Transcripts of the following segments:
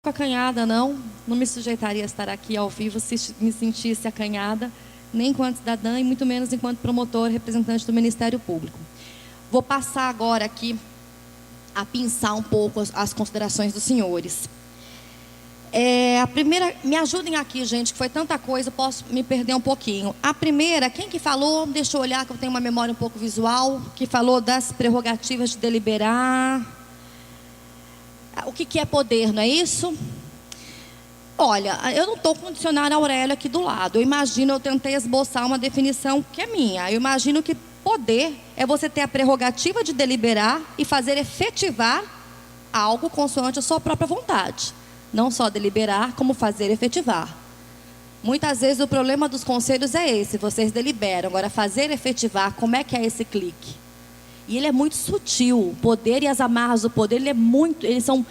Acanhada, não me sujeitaria a estar aqui ao vivo se me sentisse acanhada, nem enquanto cidadã e muito menos enquanto promotor, representante do Ministério Público. Vou passar agora aqui a pensar um pouco as considerações dos senhores. A primeira, me ajudem aqui, gente, que foi tanta coisa, eu posso me perder um pouquinho. A primeira, quem que falou, deixa eu olhar que eu tenho uma memória um pouco visual, que falou das prerrogativas de deliberar. O que é poder, não é isso? Olha, eu não estou com o dicionário Aurélio aqui do lado. Eu tentei esboçar uma definição que é minha. Eu imagino que poder é você ter a prerrogativa de deliberar e fazer efetivar algo consoante a sua própria vontade. Não só deliberar, como fazer efetivar. Muitas vezes o problema dos conselhos é esse, vocês deliberam. Agora, fazer efetivar, como é que é esse clique? E ele é muito sutil, o poder e as amarras do poder, eles são,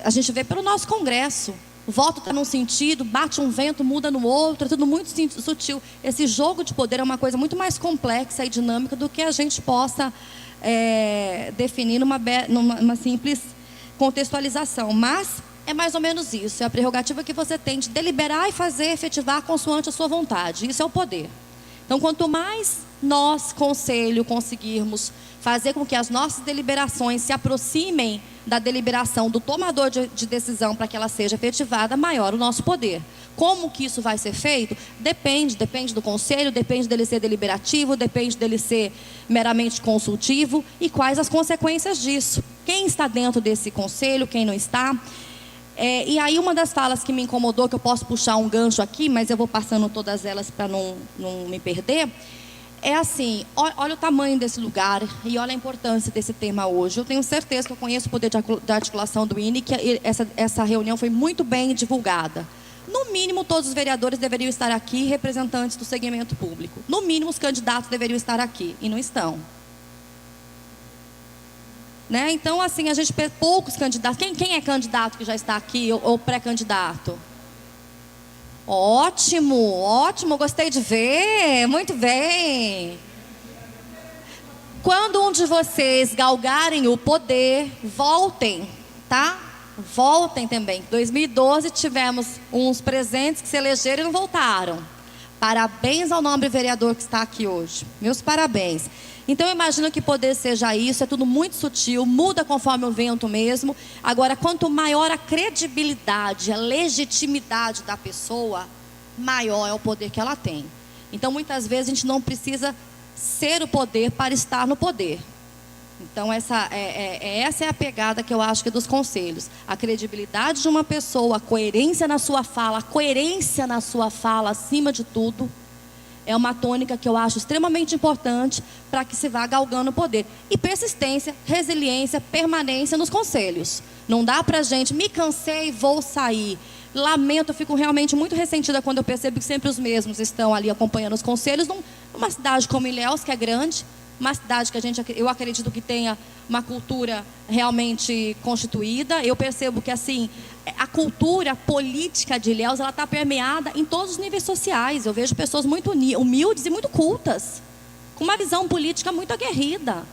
a gente vê pelo nosso Congresso. O voto está num sentido, bate um vento, muda no outro, é tudo muito sutil. Esse jogo de poder é uma coisa muito mais complexa e dinâmica do que a gente possa definir numa simples contextualização. Mas é mais ou menos isso, é a prerrogativa que você tem de deliberar e fazer efetivar consoante a sua vontade. Isso é o poder. Então, quanto mais nós, conselho, conseguirmos fazer com que as nossas deliberações se aproximem da deliberação do tomador de decisão para que ela seja efetivada, maior o nosso poder. Como que isso vai ser feito? Depende do conselho, depende dele ser deliberativo, depende dele ser meramente consultivo e quais as consequências disso. Quem está dentro desse conselho, quem não está. E aí uma das falas que me incomodou, que eu posso puxar um gancho aqui, mas eu vou passando todas elas para não me perder, é assim, olha o tamanho desse lugar e olha a importância desse tema hoje. Eu tenho certeza que eu conheço o poder de articulação do INE, que essa reunião foi muito bem divulgada. No mínimo, todos os vereadores deveriam estar aqui, representantes do segmento público. No mínimo, os candidatos deveriam estar aqui, e não estão. Né? Então, assim, a gente poucos candidatos. Quem é candidato que já está aqui ou pré-candidato? Ótimo, ótimo, gostei de ver, muito bem. Quando um de vocês galgarem o poder, voltem, tá? Voltem também. Em 2012 tivemos uns presentes que se elegeram e não voltaram. Parabéns ao nobre vereador que está aqui hoje. Meus parabéns. Então, eu imagino que poder seja isso, é tudo muito sutil, muda conforme o vento mesmo. Agora, quanto maior a credibilidade, a legitimidade da pessoa, maior é o poder que ela tem. Então, muitas vezes, a gente não precisa ser o poder para estar no poder. Então, essa é a pegada que eu acho que é dos conselhos. A credibilidade de uma pessoa, a coerência na sua fala, acima de tudo, é uma tônica que eu acho extremamente importante para que se vá galgando o poder. E persistência, resiliência, permanência nos conselhos. Não dá para a gente, me cansei, vou sair. Lamento, eu fico realmente muito ressentida quando eu percebo que sempre os mesmos estão ali acompanhando os conselhos. Numa cidade como Ilhéus, que é grande, uma cidade que eu acredito que tenha uma cultura realmente constituída. Eu percebo que, assim, a cultura política de Ilhéus, ela está permeada em todos os níveis sociais. Eu vejo pessoas muito humildes e muito cultas, com uma visão política muito aguerrida.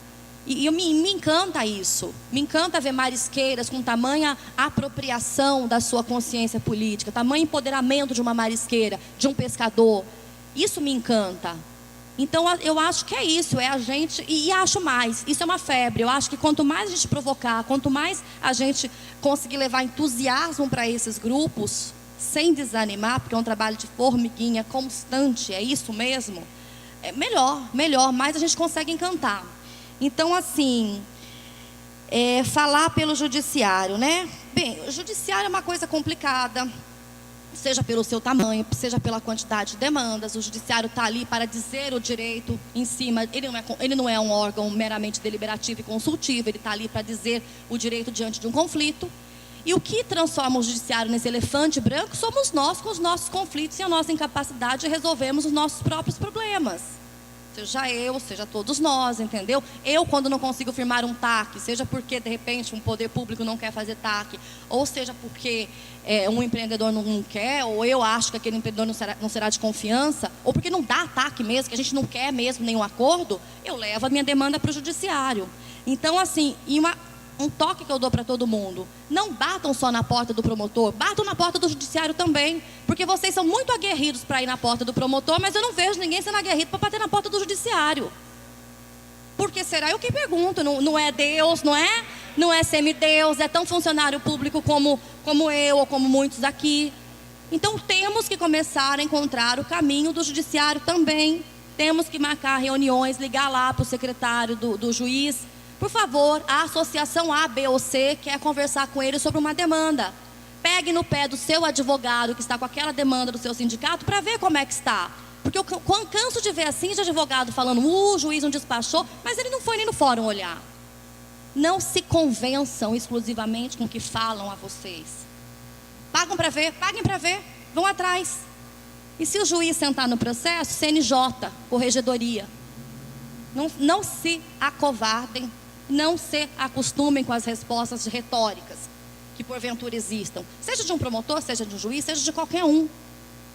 E me encanta isso. Me encanta ver marisqueiras com tamanha apropriação da sua consciência política, tamanho empoderamento de uma marisqueira, de um pescador. Isso me encanta. Então, eu acho que é isso, é a gente, e acho mais, isso é uma febre. Eu acho que quanto mais a gente provocar, quanto mais a gente conseguir levar entusiasmo para esses grupos, sem desanimar, porque é um trabalho de formiguinha constante, é isso mesmo, melhor, mais a gente consegue encantar. Então, assim, falar pelo judiciário, né? Bem, o judiciário é uma coisa complicada, seja pelo seu tamanho, seja pela quantidade de demandas. O judiciário está ali para dizer o direito em cima. Ele não é um órgão meramente deliberativo e consultivo, ele está ali para dizer o direito diante de um conflito. E o que transforma o judiciário nesse elefante branco somos nós, com os nossos conflitos e a nossa incapacidade de resolvermos os nossos próprios problemas. Seja eu, seja todos nós, entendeu? Eu, quando não consigo firmar um TAC, seja porque, de repente, um poder público não quer fazer TAC, ou seja porque um empreendedor não quer, ou eu acho que aquele empreendedor não será de confiança, ou porque não dá TAC mesmo, que a gente não quer mesmo nenhum acordo, eu levo a minha demanda para o judiciário. Então, assim, um toque que eu dou para todo mundo. Não batam só na porta do promotor, batam na porta do judiciário também. Porque vocês são muito aguerridos para ir na porta do promotor, mas eu não vejo ninguém sendo aguerrido para bater na porta do judiciário. Por que será? Eu que pergunto. Não é Deus, não é? Não é semideus, é tão funcionário público como eu ou como muitos aqui. Então temos que começar a encontrar o caminho do judiciário também. Temos que marcar reuniões, ligar lá para o secretário do juiz. Por favor, a associação A, B ou C quer conversar com ele sobre uma demanda. Pegue no pé do seu advogado que está com aquela demanda do seu sindicato para ver como é que está. Porque eu canso de ver assim de advogado falando, o juiz não despachou, mas ele não foi nem no fórum olhar. Não se convençam exclusivamente com o que falam a vocês. Pagam para ver, paguem para ver, vão atrás. E se o juiz sentar no processo, CNJ, corregedoria. Não se acovardem, não se acostumem com as respostas retóricas que porventura existam. Seja de um promotor, seja de um juiz, seja de qualquer um.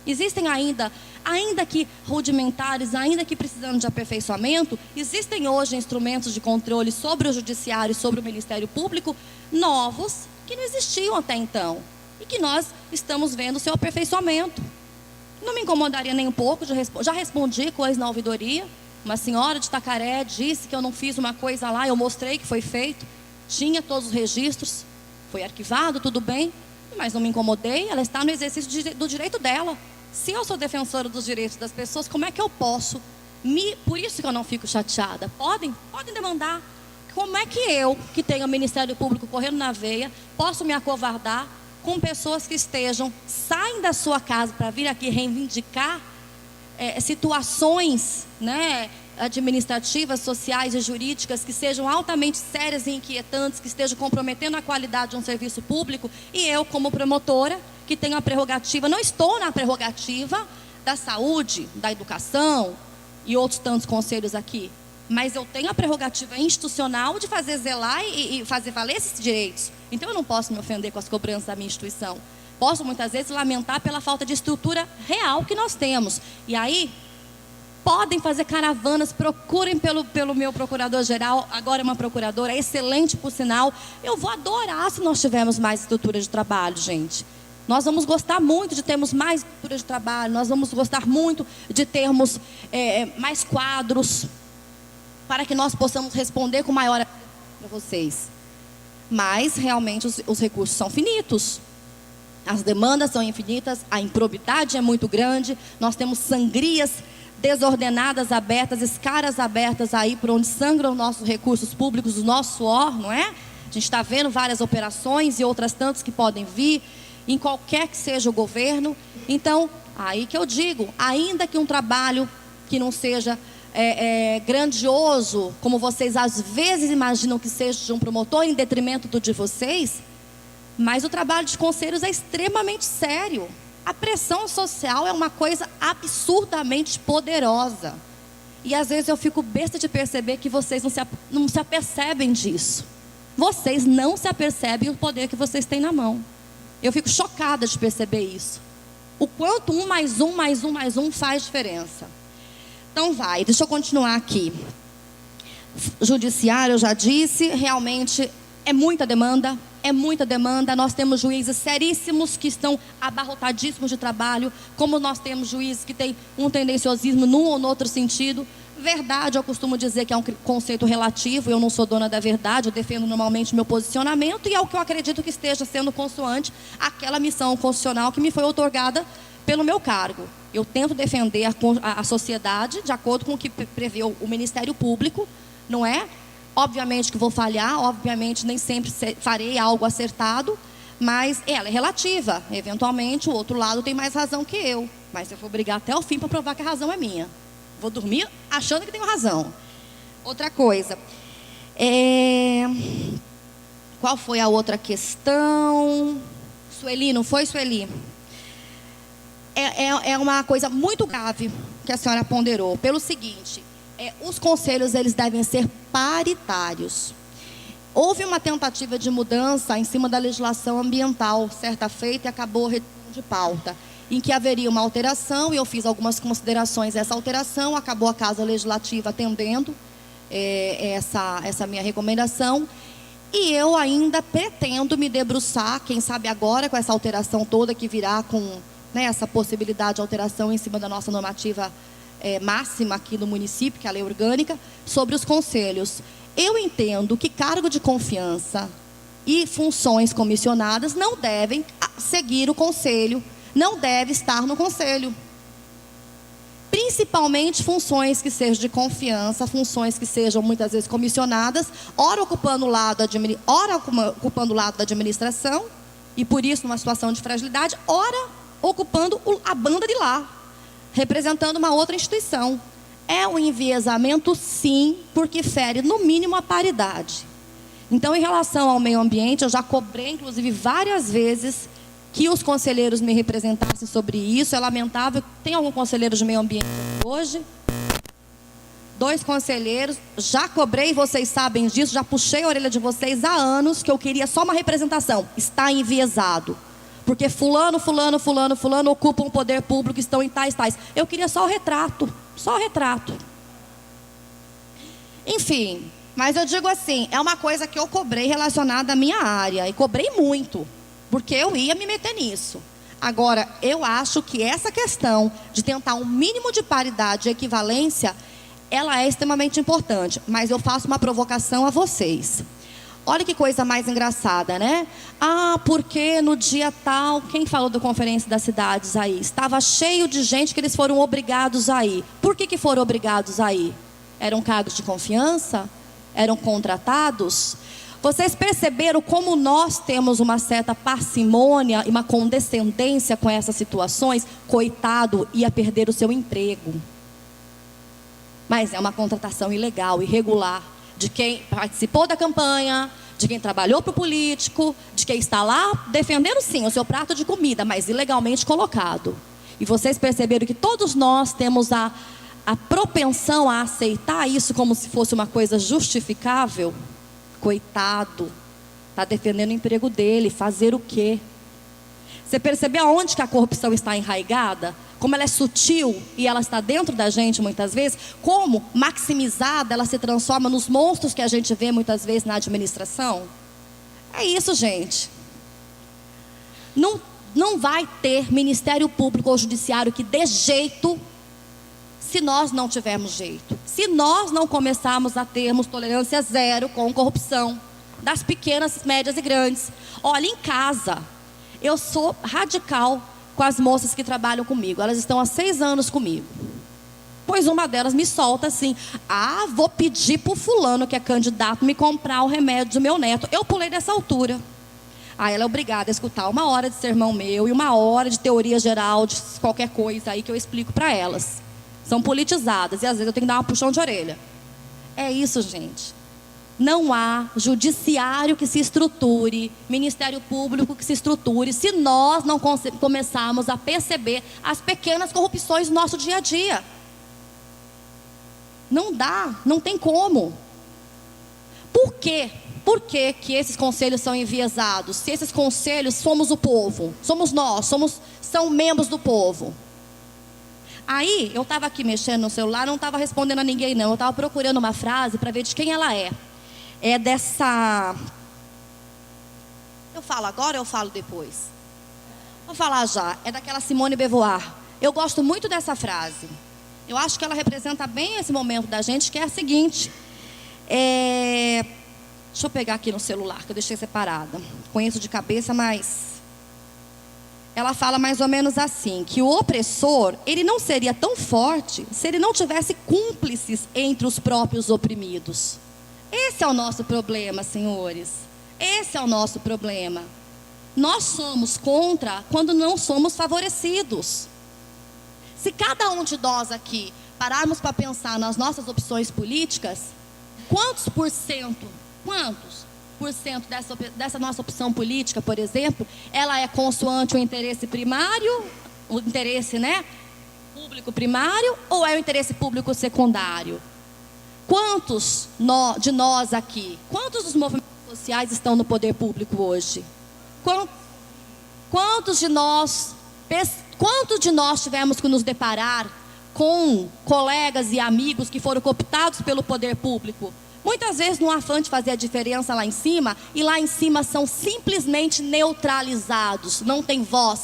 Existem ainda que rudimentares, ainda que precisando de aperfeiçoamento, existem hoje instrumentos de controle sobre o judiciário e sobre o Ministério Público novos que não existiam até então. E que nós estamos vendo o seu aperfeiçoamento. Não me incomodaria nem um pouco, já respondi coisa na ouvidoria. Uma senhora de Itacaré disse que eu não fiz uma coisa lá, eu mostrei que foi feito. Tinha todos os registros, foi arquivado, tudo bem. Mas não me incomodei, ela está no exercício do direito dela. Se eu sou defensora dos direitos das pessoas, como é que eu posso? Por isso que eu não fico chateada. Podem demandar. Como é que eu, que tenho o Ministério Público correndo na veia, posso me acovardar com pessoas que saem da sua casa para vir aqui reivindicar situações, né, administrativas, sociais e jurídicas que sejam altamente sérias e inquietantes, que estejam comprometendo a qualidade de um serviço público, e eu, como promotora, que tenho a prerrogativa, não estou na prerrogativa da saúde, da educação e outros tantos conselhos aqui, mas eu tenho a prerrogativa institucional de fazer zelar e fazer valer esses direitos. Então eu não posso me ofender com as cobranças da minha instituição. Posso muitas vezes lamentar pela falta de estrutura real que nós temos. E aí, podem fazer caravanas, procurem pelo meu procurador-geral, agora é uma procuradora, excelente por sinal. Eu vou adorar se nós tivermos mais estrutura de trabalho, gente. Nós vamos gostar muito de termos mais estrutura de trabalho, nós vamos gostar muito de termos mais quadros, para que nós possamos responder com maior para vocês. Mas, realmente, os recursos são finitos. As demandas são infinitas, a improbidade é muito grande, nós temos sangrias desordenadas, abertas, escaras abertas aí por onde sangram os nossos recursos públicos, o nosso suor, não é? A gente está vendo várias operações e outras tantas que podem vir, em qualquer que seja o governo. Então, aí que eu digo, ainda que um trabalho que não seja grandioso, como vocês às vezes imaginam que seja de um promotor, em detrimento do de vocês, mas o trabalho de conselhos é extremamente sério. A pressão social é uma coisa absurdamente poderosa. E às vezes eu fico besta de perceber que vocês não se apercebem disso. Vocês não se apercebem o poder que vocês têm na mão. Eu fico chocada de perceber isso. O quanto 1 mais 1 mais 1 mais 1 faz diferença. Então deixa eu continuar aqui. Judiciário, eu já disse, realmente é muita demanda. Nós temos juízes seríssimos que estão abarrotadíssimos de trabalho, como nós temos juízes que têm um tendenciosismo num ou no outro sentido. Verdade, eu costumo dizer que é um conceito relativo, eu não sou dona da verdade, eu defendo normalmente meu posicionamento, e é o que eu acredito que esteja sendo consoante àquela missão constitucional que me foi outorgada pelo meu cargo. Eu tento defender a sociedade de acordo com o que prevê o Ministério Público, não é? Obviamente que vou falhar, obviamente nem sempre farei algo acertado, mas ela é relativa. Eventualmente o outro lado tem mais razão que eu, mas eu vou brigar até o fim para provar que a razão é minha. Vou dormir achando que tenho razão. Outra coisa, qual foi a outra questão? Sueli, não foi, Sueli? É uma coisa muito grave que a senhora ponderou, pelo seguinte: os conselhos eles devem ser paritários. Houve uma tentativa de mudança em cima da legislação ambiental, certa feita, e acabou retorno de pauta, em que haveria uma alteração, e eu fiz algumas considerações a essa alteração, acabou a Casa Legislativa atendendo essa minha recomendação, E eu ainda pretendo me debruçar, quem sabe agora com essa alteração toda que virá com, né, essa possibilidade de alteração em cima da nossa normativa máxima aqui no município, que é a lei orgânica, sobre os conselhos. Eu entendo que cargo de confiança e funções comissionadas não devem seguir o conselho, não deve estar no conselho. Principalmente funções que sejam de confiança, funções que sejam muitas vezes comissionadas, ora ocupando o lado da administração, e por isso numa situação de fragilidade, ora ocupando a banda de lá, representando uma outra instituição. É um enviesamento, sim, porque fere no mínimo a paridade. Então, em relação ao meio ambiente, eu já cobrei, inclusive, várias vezes que os conselheiros me representassem sobre isso. É lamentável. Tem algum conselheiro de meio ambiente hoje? 2 conselheiros. Já cobrei, vocês sabem disso, já puxei a orelha de vocês há anos, que eu queria só uma representação. Está enviesado. Porque fulano ocupam um poder público, estão em tais. Eu queria só o retrato. Só o retrato. Enfim, mas eu digo assim, é uma coisa que eu cobrei relacionada à minha área. E cobrei muito, porque eu ia me meter nisso. Agora, eu acho que essa questão de tentar um mínimo de paridade e equivalência, ela é extremamente importante. Mas eu faço uma provocação a vocês. Olha que coisa mais engraçada, né? Ah, porque no dia tal, quem falou da Conferência das Cidades aí? Estava cheio de gente que eles foram obrigados a ir. Por que foram obrigados a ir? Eram cargos de confiança? Eram contratados? Vocês perceberam como nós temos uma certa parcimônia e uma condescendência com essas situações? Coitado, ia perder o seu emprego. Mas é uma contratação ilegal, irregular, de quem participou da campanha, de quem trabalhou para o político, de quem está lá defendendo, sim, o seu prato de comida, mas ilegalmente colocado. E vocês perceberam que todos nós temos a propensão a aceitar isso como se fosse uma coisa justificável? Coitado, está defendendo o emprego dele, fazer o quê? Você percebeu aonde que a corrupção está enraizada? Como ela é sutil e ela está dentro da gente muitas vezes, como maximizada ela se transforma nos monstros que a gente vê muitas vezes na administração. É isso, gente. Não vai ter Ministério Público ou Judiciário que dê jeito se nós não tivermos jeito. Se nós não começarmos a termos tolerância zero com corrupção, das pequenas, médias e grandes. Olha, em casa, eu sou radical com as moças que trabalham comigo. Elas estão há 6 anos comigo. Pois uma delas me solta assim: ah, vou pedir para o fulano que é candidato me comprar o remédio do meu neto. Eu pulei dessa altura. Aí ela é obrigada a escutar 1 hora de sermão meu e 1 hora de teoria geral de qualquer coisa aí que eu explico para elas. São politizadas e às vezes eu tenho que dar uma puxão de orelha. É isso, gente. Não há judiciário que se estruture, Ministério Público que se estruture, se nós não começarmos a perceber as pequenas corrupções do nosso dia a dia. Não dá, não tem como. Por quê? Por que que esses conselhos são enviesados? Se esses conselhos somos o povo, somos nós, são membros do povo. Aí, eu estava aqui mexendo no celular, não estava respondendo a ninguém não, eu estava procurando uma frase para ver de quem ela é. É dessa... Eu falo agora ou eu falo depois? Vou falar já. É daquela Simone de Beauvoir. Eu gosto muito dessa frase. Eu acho que ela representa bem esse momento da gente, que é a seguinte. Deixa eu pegar aqui no celular, que eu deixei separada. Conheço de cabeça, mas... Ela fala mais ou menos assim, que o opressor, ele não seria tão forte se ele não tivesse cúmplices entre os próprios oprimidos. Esse é o nosso problema, senhores. Esse é o nosso problema. Nós somos contra quando não somos favorecidos. Se cada um de nós aqui pararmos para pensar nas nossas opções políticas, quantos por cento dessa nossa opção política, por exemplo, ela é consoante o interesse primário, o interesse, público primário, ou é o interesse público secundário? Quantos de nós aqui, quantos dos movimentos sociais estão no poder público hoje? Quantos de nós tivemos que nos deparar com colegas e amigos que foram cooptados pelo poder público Muitas vezes no afã de fazer a diferença lá em cima, e lá em cima são simplesmente neutralizados, não tem voz.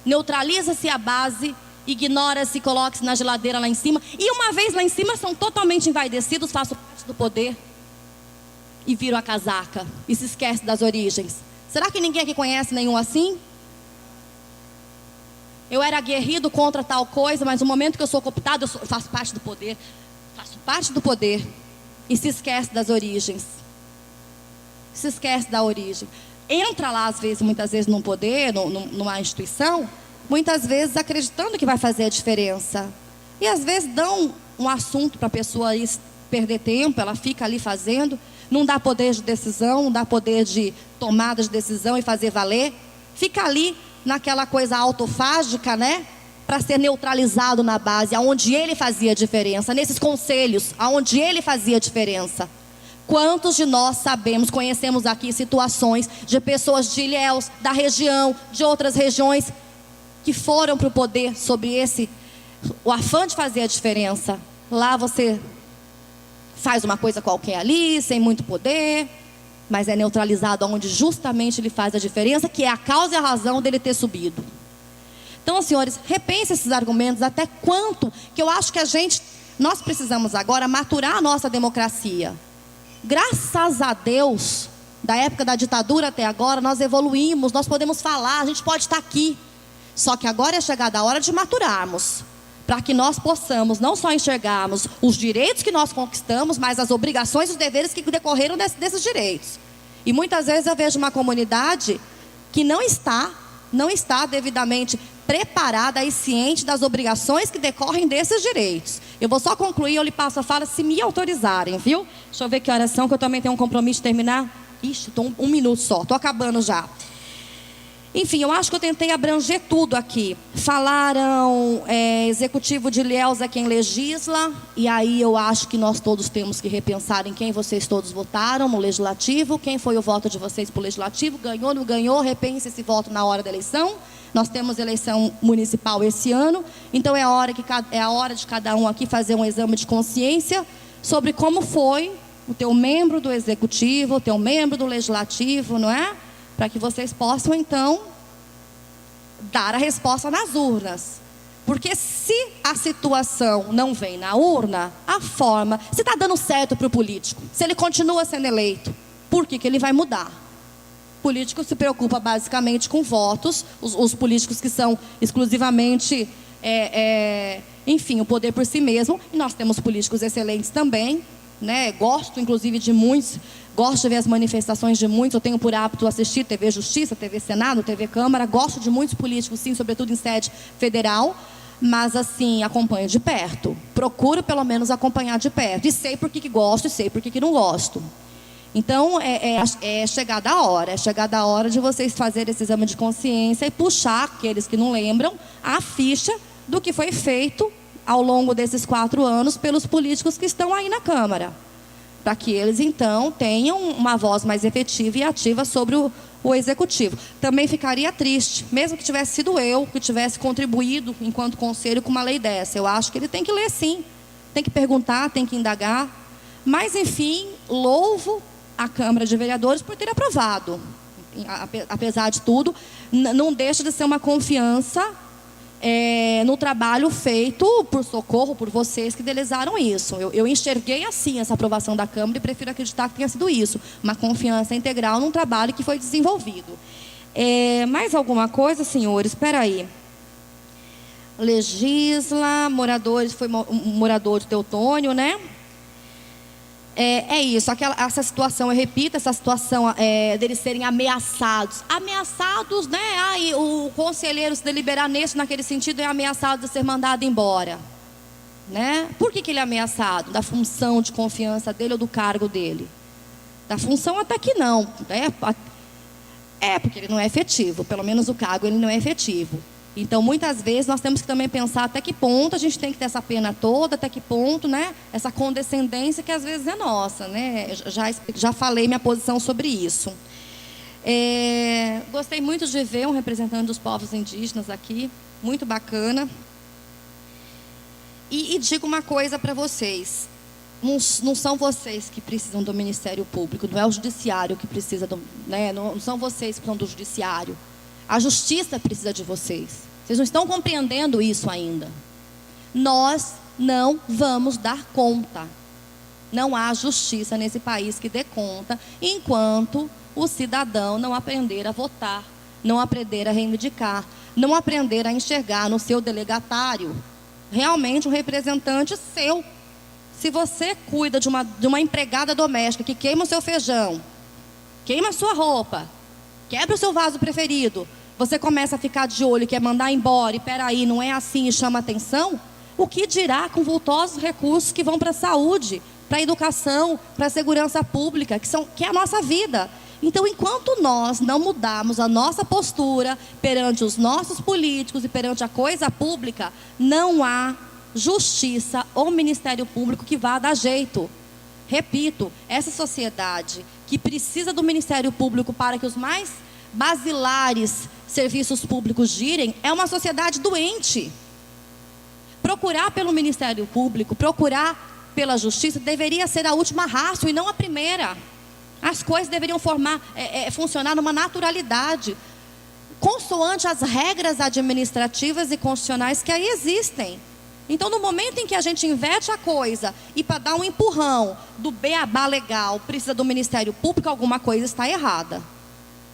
Neutraliza-se a base, ignora-se, coloca-se na geladeira lá em cima, e uma vez lá em cima são totalmente envaidecidos, faço parte do poder, e viram a casaca, e se esquece das origens. Será que ninguém aqui conhece nenhum assim? Eu era aguerrido contra tal coisa, mas no momento que eu sou cooptado, eu faço parte do poder. Faço parte do poder. E se esquece das origens. Se esquece da origem. Entra lá, às vezes, muitas vezes, num poder, numa instituição, muitas vezes acreditando que vai fazer a diferença. E às vezes dão um assunto para a pessoa perder tempo, ela fica ali fazendo. Não dá poder de decisão, não dá poder de tomada de decisão e fazer valer. Fica ali naquela coisa autofágica, né? Para ser neutralizado na base, aonde ele fazia diferença, nesses conselhos, aonde ele fazia diferença. Quantos de nós sabemos, conhecemos aqui situações de pessoas de Ilhéus, da região, de outras regiões, que foram para o poder sobre o afã de fazer a diferença. Lá você faz uma coisa qualquer ali, sem muito poder, mas é neutralizado aonde justamente ele faz a diferença, que é a causa e a razão dele ter subido. Então, senhores, repense esses argumentos, até quanto que eu acho que nós precisamos agora maturar a nossa democracia. Graças a Deus, da época da ditadura até agora, nós evoluímos, nós podemos falar, a gente pode estar aqui. Só que agora é chegada a hora de maturarmos, para que nós possamos não só enxergarmos os direitos que nós conquistamos, mas as obrigações e os deveres que decorreram desses direitos. E muitas vezes eu vejo uma comunidade que não está devidamente preparada e ciente das obrigações que decorrem desses direitos. Eu vou só concluir, eu lhe passo a fala se me autorizarem, viu? Deixa eu ver que horas são, que eu também tenho um compromisso de terminar. Ixi, estou um minuto só, estou acabando já. Enfim, eu acho que eu tentei abranger tudo aqui. Falaram executivo de Ilhéus é quem legisla, e aí eu acho que nós todos temos que repensar em quem vocês todos votaram no legislativo, quem foi o voto de vocês para o legislativo, ganhou, não ganhou, repense esse voto na hora da eleição. Nós temos eleição municipal esse ano, então é a hora de cada um aqui fazer um exame de consciência sobre como foi o teu membro do executivo, o teu membro do legislativo, não é? Para que vocês possam, então, dar a resposta nas urnas. Porque se a situação não vem na urna, a forma... Se está dando certo para o político, se ele continua sendo eleito, por que ele vai mudar? O político se preocupa basicamente com votos, os políticos que são exclusivamente, enfim, o poder por si mesmo. E nós temos políticos excelentes também, né? Gosto, inclusive, de muitos... Gosto de ver as manifestações de muitos. Eu tenho por hábito assistir TV Justiça, TV Senado, TV Câmara. Gosto de muitos políticos, sim, sobretudo em sede federal. Mas, assim, acompanho de perto. Procuro, pelo menos, acompanhar de perto. E sei por que gosto e sei por que não gosto. Então, é chegada a hora. É chegada a hora de vocês fazerem esse exame de consciência e puxar, aqueles que não lembram, a ficha do que foi feito ao longo desses 4 anos pelos políticos que estão aí na Câmara. Para que eles, então, tenham uma voz mais efetiva e ativa sobre o executivo. Também ficaria triste, mesmo que tivesse sido eu, que tivesse contribuído, enquanto conselho, com uma lei dessa. Eu acho que ele tem que ler, sim. Tem que perguntar, tem que indagar. Mas, enfim, louvo a Câmara de Vereadores por ter aprovado. Apesar de tudo, não deixa de ser uma confiança no trabalho feito por Socorro, por vocês que idealizaram isso. Eu enxerguei assim essa aprovação da Câmara e prefiro acreditar que tenha sido isso. Uma confiança integral num trabalho que foi desenvolvido. Mais alguma coisa, senhores? Espera aí. Legisla, moradores, foi morador de Teutônio, né? É isso, essa situação, eu repito, essa situação deles serem ameaçados. Ameaçados, né? O conselheiro se deliberar naquele sentido, é ameaçado de ser mandado embora. Né? Por que ele é ameaçado? Da função de confiança dele ou do cargo dele? Da função até que não. Porque ele não é efetivo, pelo menos o cargo ele não é efetivo. Então, muitas vezes, nós temos que também pensar até que ponto a gente tem que ter essa pena toda, até que ponto, né, essa condescendência que às vezes é nossa, né? Já falei minha posição sobre isso. Gostei muito de ver um representante dos povos indígenas aqui, muito bacana. E digo uma coisa para vocês. não são vocês que precisam do Ministério Público, não é o Judiciário que precisa, né? Não são vocês que precisam do Judiciário. A Justiça precisa de vocês. Vocês não estão compreendendo isso ainda. Nós não vamos dar conta. Não há justiça nesse país que dê conta, enquanto o cidadão não aprender a votar, não aprender a reivindicar, não aprender a enxergar no seu delegatário realmente um representante seu. Se você cuida de uma empregada doméstica que queima o seu feijão, queima a sua roupa, quebra o seu vaso preferido, você começa a ficar de olho e quer mandar embora, e peraí, não é assim, e chama atenção, o que dirá com vultosos recursos que vão para a saúde, para a educação, para a segurança pública, que é a nossa vida. Então, enquanto nós não mudarmos a nossa postura perante os nossos políticos e perante a coisa pública, não há justiça ou Ministério Público que vá dar jeito. Repito, essa sociedade que precisa do Ministério Público para que os mais basilares serviços públicos girem, é uma sociedade doente. Procurar pelo Ministério Público, procurar pela Justiça, deveria ser a última ratio e não a primeira. As coisas deveriam funcionar numa naturalidade, consoante as regras administrativas e constitucionais que aí existem. Então, no momento em que a gente inverte a coisa e para dar um empurrão do beabá legal, precisa do Ministério Público, alguma coisa está errada.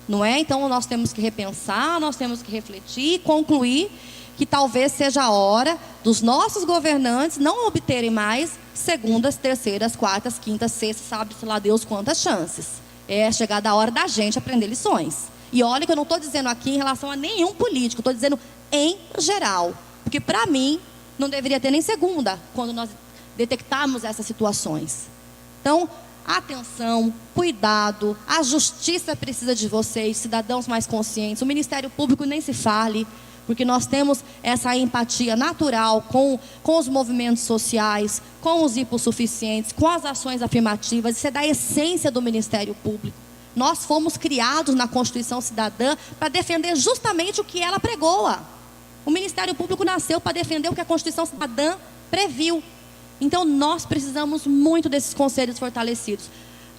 Não é? Então, nós temos que repensar, nós temos que refletir e concluir que talvez seja a hora dos nossos governantes não obterem mais segundas, terceiras, quartas, quintas, sextas, sabe-se lá Deus quantas chances. É chegada a hora da gente aprender lições. E olha que eu não estou dizendo aqui em relação a nenhum político, estou dizendo em geral. Porque para mim, não deveria ter nem segunda, quando nós detectarmos essas situações. Então, atenção, cuidado, a justiça precisa de vocês, cidadãos mais conscientes, o Ministério Público nem se fale, porque nós temos essa empatia natural com os movimentos sociais, com os hipossuficientes, com as ações afirmativas, isso é da essência do Ministério Público. Nós fomos criados na Constituição Cidadã para defender justamente o que ela pregoa. O Ministério Público nasceu para defender o que a Constituição Cidadã previu. Então, nós precisamos muito desses conselhos fortalecidos.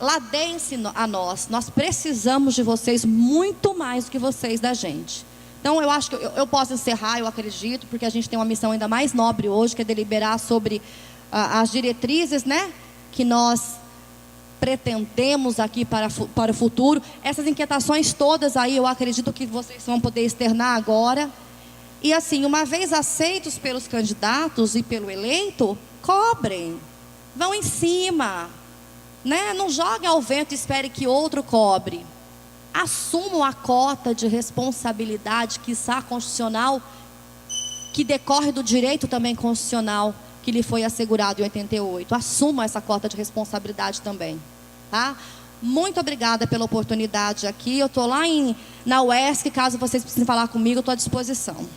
Ladeiem-se a nós. Nós precisamos de vocês muito mais do que vocês da gente. Então, eu acho que eu posso encerrar, eu acredito, porque a gente tem uma missão ainda mais nobre hoje, que é deliberar sobre as diretrizes, né, que nós pretendemos aqui para o futuro. Essas inquietações todas aí, eu acredito que vocês vão poder externar agora. E assim, uma vez aceitos pelos candidatos e pelo eleito, cobrem, vão em cima, né? Não joguem ao vento e espere que outro cobre. Assumam a cota de responsabilidade, quiçá constitucional, que decorre do direito também constitucional, que lhe foi assegurado em 88. Assumam essa cota de responsabilidade também, tá? Muito obrigada pela oportunidade aqui. Eu estou lá na UESC, caso vocês precisem falar comigo, eu estou à disposição.